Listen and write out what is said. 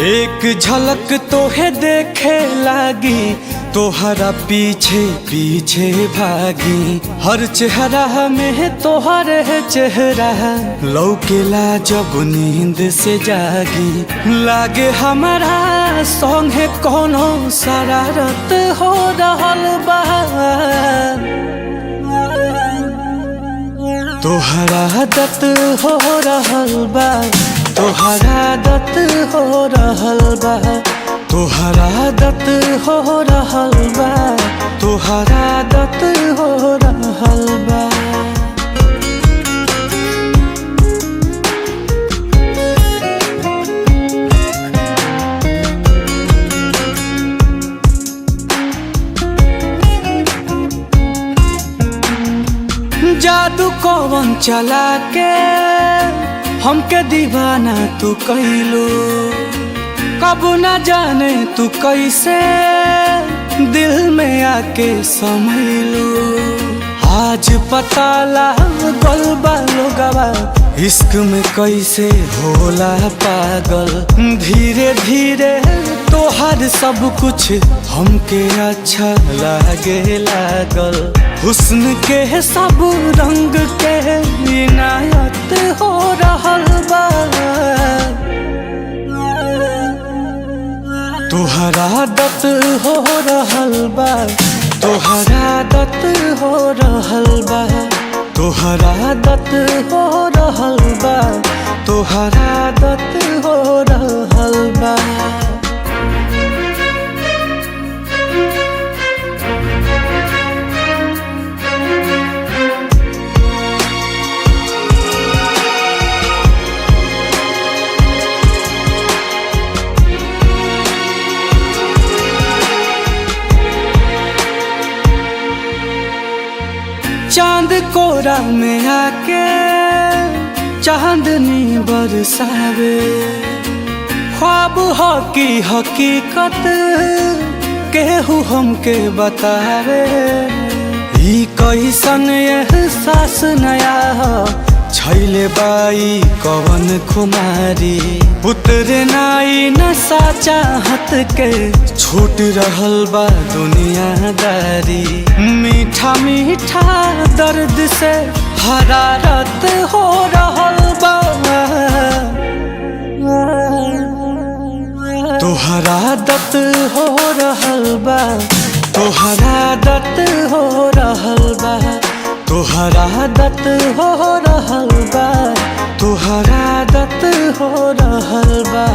एक झलक तोहे देखे लागी, तोहरा पीछे पीछे भागी। हर चेहरा में तोहर चेहरा लौकेला जब नींद से जागी। लागे हमारा संगे कोनो शरारत हो रहल बा। तोहरा आदत हो रहल बा, तोहरा आदत हो रहल बा, तोहरा आदत हो रहल बा, तोहरा आदत हो रहल बा। जादू कौन चला के हमके दीवाना तू कैलू, कब न जाने तू कैसे दिल में आके समैलू। आज पता लागल बा लोगवा इश्क में कैसे होला पागल। धीरे धीरे तोहर सब कुछ हमके अच्छा लागे लागल। हुस्न के सब रंग के इनायत हो रहल बा। तोहरा आदत हो रहल बा, तोहरा आदत हो रहल बा, तोहरा आदत हो रहल बा, तोहरा आदत हो रहल बा। चांद कोरा में आके चांदनी बरसावे। ख्वाब हो की हकीकत केहू हमके बतावे। ई कैसन एहसास नया हो छैले बाई कवन खुमारी। उतरे नाई नशा चाहत के छूट रहल बा दुनियादारी। मीठा मीठा दर्द से हरारत हो रहल बा। तोहरा आदत हो रहल बा, तोहरा आदत हो रहल बा, तोहरा आदत हो रहल बा, तोहरा आदत हो रहल बा।